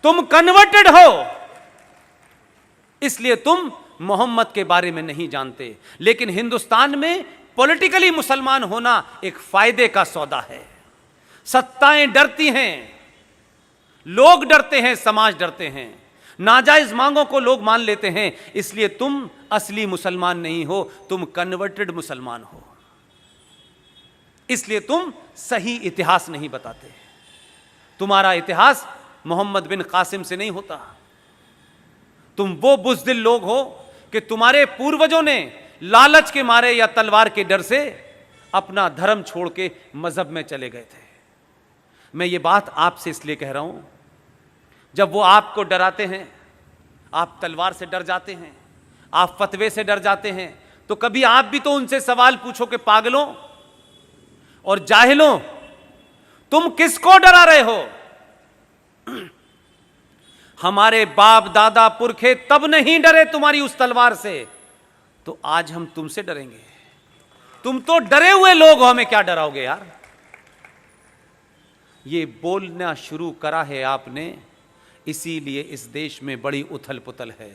तुम कन्वर्टेड हो, इसलिए तुम मोहम्मद के बारे में नहीं जानते। लेकिन हिंदुस्तान में पॉलिटिकली मुसलमान होना एक फायदे का सौदा है। सत्ताएं डरती हैं, लोग डरते हैं, समाज डरते हैं, नाजायज मांगों को लोग मान लेते हैं। इसलिए तुम असली मुसलमान नहीं हो, तुम कन्वर्टेड मुसलमान हो। इसलिए तुम सही इतिहास नहीं बताते। तुम्हारा इतिहास मोहम्मद बिन कासिम से नहीं होता। तुम वो बुज़दिल लोग हो कि तुम्हारे पूर्वजों ने लालच के मारे या तलवार के डर से अपना धर्म छोड़ के मजहब में चले गए थे। मैं ये बात आपसे इसलिए कह रहा हूं, जब वो आपको डराते हैं, आप तलवार से डर जाते हैं, आप फतवे से डर जाते हैं, तो कभी आप भी तो उनसे सवाल पूछो कि पागलों और जाहिलों, तुम किसको डरा रहे हो? हमारे बाप दादा पुरखे तब नहीं डरे तुम्हारी उस तलवार से, तो आज हम तुमसे डरेंगे? तुम तो डरे हुए लोग हो, हमें क्या डराओगे यार? ये बोलना शुरू करा है आपने, इसीलिए इस देश में बड़ी उथल पुथल है।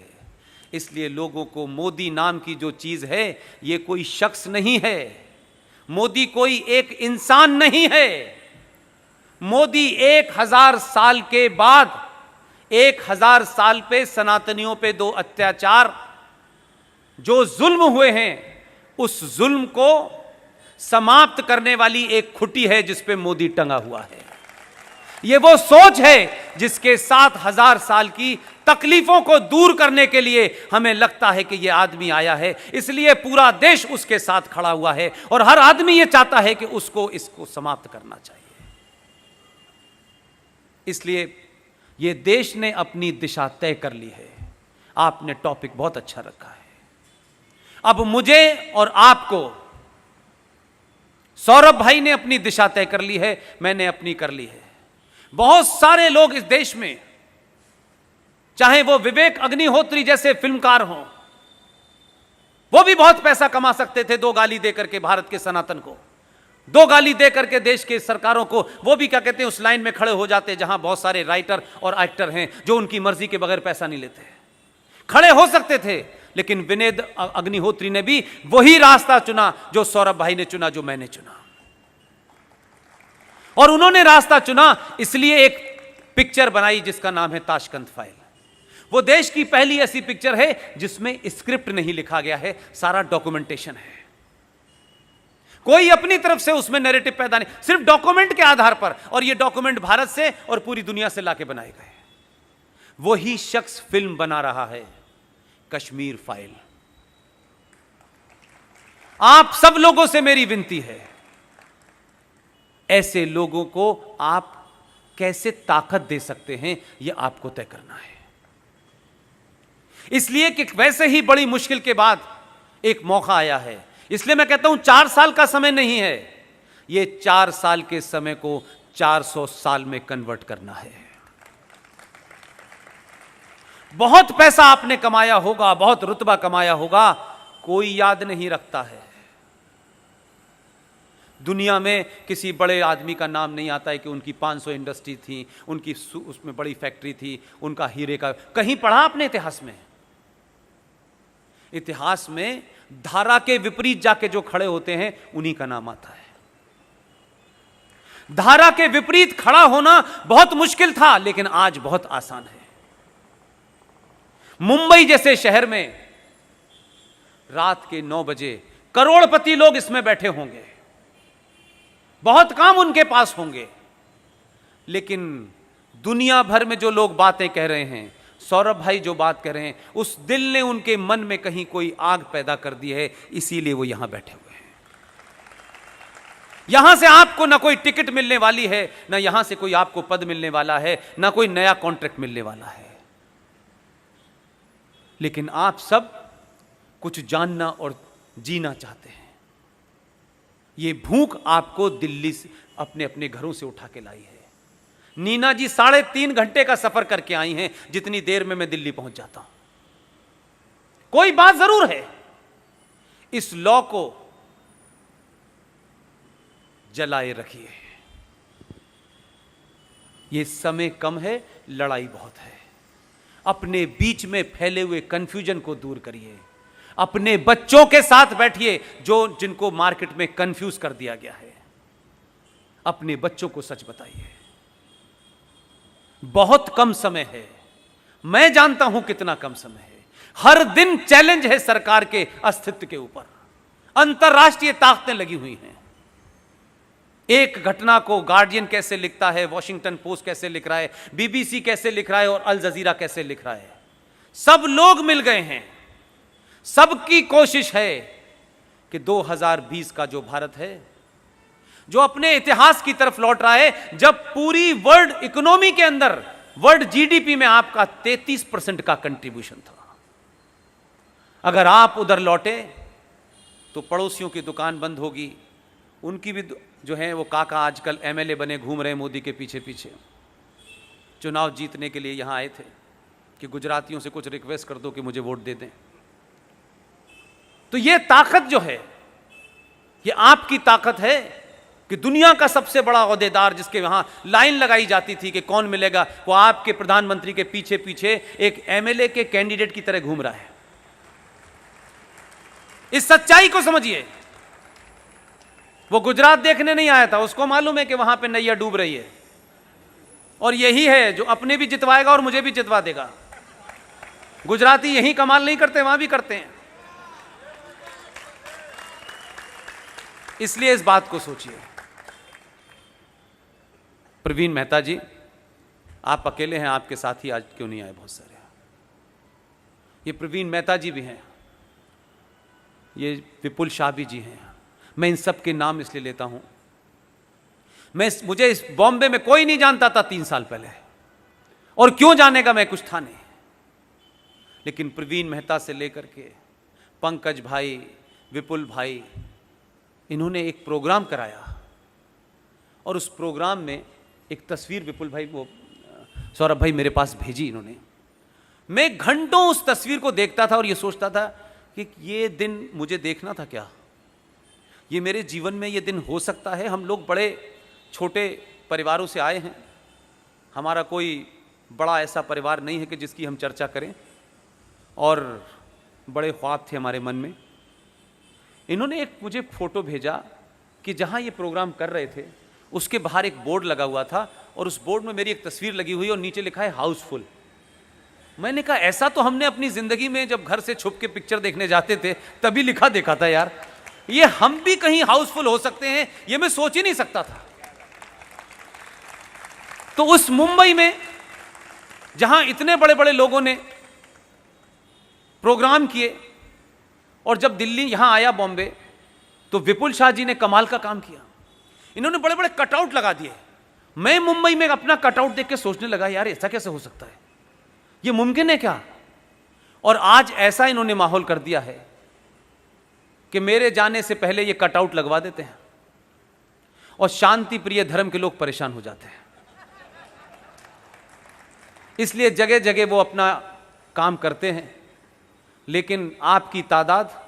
इसलिए लोगों को मोदी नाम की जो चीज है, ये कोई शख्स नहीं है, मोदी कोई एक इंसान नहीं है। मोदी 1000 साल के बाद, 1000 साल पे सनातनियों पे 2 अत्याचार जो जुल्म हुए हैं, उस जुल्म को समाप्त करने वाली एक खुटी है जिस पे मोदी टंगा हुआ है। ये वो सोच है जिसके साथ 1000 साल की तकलीफों को दूर करने के लिए हमें लगता है कि ये आदमी आया है, इसलिए पूरा देश उसके साथ खड़ा हुआ है और हर आदमी ये चाहता है कि इसको समाप्त करना चाहिए। इसलिए ये देश ने अपनी दिशा तय कर ली है। आपने टॉपिक बहुत अच्छा रखा है। अब मुझे और आपको, सौरभ भाई ने अपनी दिशा तय कर ली है, मैंने अपनी कर ली है। बहुत सारे लोग इस देश में, चाहे वो विवेक अग्निहोत्री जैसे फिल्मकार हों, वो भी बहुत पैसा कमा सकते थे 2 गाली देकर के भारत के सनातन को, 2 गाली देकर के देश के सरकारों को। वो भी क्या कहते हैं, उस लाइन में खड़े हो जाते जहां बहुत सारे राइटर और एक्टर हैं जो उनकी मर्जी के बगैर पैसा नहीं लेते। खड़े हो सकते थे, लेकिन विवेक अग्निहोत्री ने भी वही रास्ता चुना जो सौरभ भाई ने चुना, जो मैंने चुना। और उन्होंने रास्ता चुना इसलिए एक पिक्चर बनाई जिसका नाम है ताशकंद फाइल। वो देश की पहली ऐसी पिक्चर है जिसमें स्क्रिप्ट नहीं लिखा गया है, सारा डॉक्यूमेंटेशन है। कोई अपनी तरफ से उसमें नैरेटिव पैदा नहीं, सिर्फ डॉक्यूमेंट के आधार पर। और ये डॉक्यूमेंट भारत से और पूरी दुनिया से लाके बनाए गए। वही शख्स फिल्म बना रहा है कश्मीर फाइल। आप सब लोगों से मेरी विनती है, ऐसे लोगों को आप कैसे ताकत दे सकते हैं, यह आपको तय करना है। इसलिए कि वैसे ही बड़ी मुश्किल के बाद एक मौका आया है। इसलिए मैं कहता हूं 4 साल का समय नहीं है, यह 4 साल के समय को 400 साल में कन्वर्ट करना है। बहुत पैसा आपने कमाया होगा, बहुत रुतबा कमाया होगा, कोई याद नहीं रखता है। दुनिया में किसी बड़े आदमी का नाम नहीं आता है कि उनकी 500 इंडस्ट्री थी, उनकी उसमें बड़ी फैक्ट्री थी, उनका हीरे का। कहीं पढ़ा आपने इतिहास में? इतिहास में धारा के विपरीत जाके जो खड़े होते हैं उन्हीं का नाम आता है। धारा के विपरीत खड़ा होना बहुत मुश्किल था, लेकिन आज बहुत आसान है। मुंबई जैसे शहर में रात के 9 बजे करोड़पति लोग इसमें बैठे होंगे, बहुत काम उनके पास होंगे, लेकिन दुनिया भर में जो लोग बातें कह रहे हैं, सौरभ भाई जो बात कह रहे हैं, उस दिल ने उनके मन में कहीं कोई आग पैदा कर दी है, इसीलिए वो यहां बैठे हुए हैं। यहां से आपको ना कोई टिकट मिलने वाली है, ना यहां से कोई आपको पद मिलने वाला है, ना कोई नया कॉन्ट्रैक्ट मिलने वाला है, लेकिन आप सब कुछ जानना और जीना चाहते हैं। ये भूख आपको दिल्ली से, अपने अपने घरों से उठा के लाई है। नीना जी 3.5 घंटे का सफर करके आई हैं, जितनी देर में मैं दिल्ली पहुंच जाता हूं। कोई बात जरूर है, इस लॉ को जलाए रखिए। यह समय कम है लड़ाई बहुत है। अपने बीच में फैले हुए कंफ्यूजन को दूर करिए। अपने बच्चों के साथ बैठिए जिनको मार्केट में कंफ्यूज कर दिया गया है। अपने बच्चों को सच बताइए। बहुत कम समय है, मैं जानता हूं कितना कम समय है। हर दिन चैलेंज है सरकार के अस्तित्व के ऊपर। अंतर्राष्ट्रीय ताकतें लगी हुई हैं। एक घटना को गार्डियन कैसे लिखता है, वॉशिंगटन पोस्ट कैसे लिख रहा है, बीबीसी कैसे लिख रहा है और अल जजीरा कैसे लिख रहा है। सब लोग मिल गए हैं। सबकी कोशिश है कि 2020 का जो भारत है, जो अपने इतिहास की तरफ लौट रहा है, जब पूरी वर्ल्ड इकोनॉमी के अंदर, वर्ल्ड जीडीपी में आपका 33% का कंट्रीब्यूशन था। अगर आप उधर लौटे तो पड़ोसियों की दुकान बंद होगी। उनकी भी जो है वो काका आजकल एमएलए बने घूम रहे मोदी के पीछे पीछे। चुनाव जीतने के लिए यहां आए थे कि गुजरातियों से कुछ रिक्वेस्ट कर दो कि मुझे वोट दे दें। तो ये ताकत जो है, ये आपकी ताकत है कि दुनिया का सबसे बड़ा ओहदेदार जिसके वहां लाइन लगाई जाती थी कि कौन मिलेगा, वो आपके प्रधानमंत्री के पीछे पीछे एक एमएलए के कैंडिडेट की तरह घूम रहा है। इस सच्चाई को समझिए। वो गुजरात देखने नहीं आया था, उसको मालूम है कि वहां पे नैया डूब रही है। और यही है जो अपने भी जितवाएगा और मुझे भी जितवा देगा। गुजराती यही कमाल नहीं करते, वहां भी करते हैं। इसलिए इस बात को सोचिए। प्रवीण मेहता जी, आप अकेले हैं, आपके साथी आज क्यों नहीं आए? बहुत सारे। ये प्रवीण मेहता जी भी हैं, ये विपुल शाह भी जी हैं। मैं इन सब के नाम इसलिए लेता हूं, मुझे इस बॉम्बे में कोई नहीं जानता था 3 साल पहले, और क्यों जानेगा, मैं कुछ था नहीं। लेकिन प्रवीण मेहता से लेकर के पंकज भाई, विपुल भाई, इन्होंने एक प्रोग्राम कराया और उस प्रोग्राम में एक तस्वीर विपुल भाई, वो सौरभ भाई मेरे पास भेजी इन्होंने। मैं घंटों उस तस्वीर को देखता था और ये सोचता था कि ये दिन मुझे देखना था क्या? ये मेरे जीवन में ये दिन हो सकता है? हम लोग बड़े छोटे परिवारों से आए हैं, हमारा कोई बड़ा ऐसा परिवार नहीं है कि जिसकी हम चर्चा करें, और बड़े ख्वाब थे हमारे मन में। इन्होंने एक मुझे फोटो भेजा कि जहाँ ये प्रोग्राम कर रहे थे उसके बाहर एक बोर्ड लगा हुआ था और उस बोर्ड में मेरी एक तस्वीर लगी हुई और नीचे लिखा है हाउसफुल। मैंने कहा ऐसा तो हमने अपनी जिंदगी में जब घर से छुप के पिक्चर देखने जाते थे तभी लिखा देखा था यार, ये हम भी कहीं हाउसफुल हो सकते हैं, ये मैं सोच ही नहीं सकता था। तो उस मुंबई में जहां इतने बड़े बड़े लोगों ने प्रोग्राम किए, और जब दिल्ली यहां आया बॉम्बे, तो विपुल शाह जी ने कमाल का काम किया। इन्होंने बड़े बड़े कटआउट लगा दिए। मैं मुंबई में अपना कटआउट देख के सोचने लगा यार ऐसा कैसे हो सकता है, ये मुमकिन है क्या? और आज ऐसा इन्होंने माहौल कर दिया है कि मेरे जाने से पहले ये कटआउट लगवा देते हैं और शांति प्रिय धर्म के लोग परेशान हो जाते हैं। इसलिए जगह जगह वो अपना काम करते हैं, लेकिन आपकी तादाद,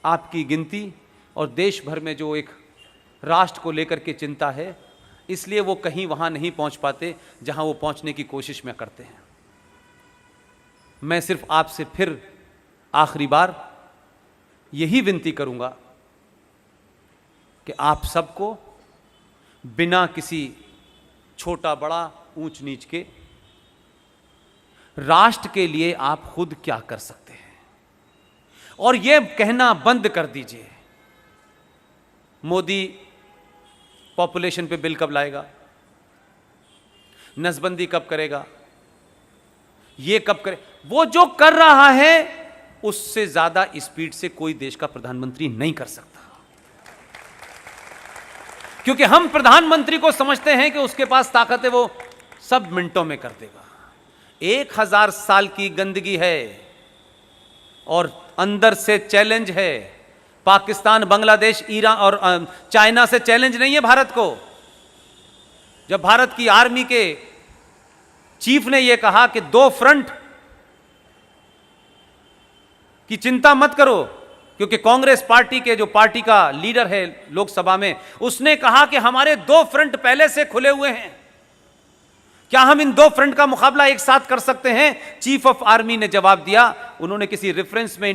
आपकी गिनती और देश भर में जो एक राष्ट्र को लेकर के चिंता है, इसलिए वो कहीं वहाँ नहीं पहुँच पाते जहाँ वो पहुँचने की कोशिश में करते हैं। मैं सिर्फ आपसे फिर आखिरी बार यही विनती करूँगा कि आप सबको बिना किसी छोटा बड़ा ऊंच नीच के राष्ट्र के लिए आप खुद क्या कर सकते हैं, और यह कहना बंद कर दीजिए मोदी पॉपुलेशन पे बिल कब लाएगा, नसबंदी कब करेगा, ये कब करे। वो जो कर रहा है उससे ज्यादा स्पीड से कोई देश का प्रधानमंत्री नहीं कर सकता, क्योंकि हम प्रधानमंत्री को समझते हैं कि उसके पास ताकत है, वो सब मिनटों में कर देगा। 1000 साल की गंदगी है और अंदर से चैलेंज है। पाकिस्तान, बांग्लादेश, ईरान और चाइना से चैलेंज नहीं है भारत को। जब भारत की आर्मी के चीफ ने यह कहा कि 2 फ्रंट की चिंता मत करो, क्योंकि कांग्रेस पार्टी के जो पार्टी का लीडर है लोकसभा में, उसने कहा कि हमारे 2 फ्रंट पहले से खुले हुए हैं, क्या हम इन दो फ्रंट का मुकाबला एक साथ कर सकते हैं? चीफ ऑफ आर्मी ने जवाब दिया, उन्होंने किसी रेफरेंस में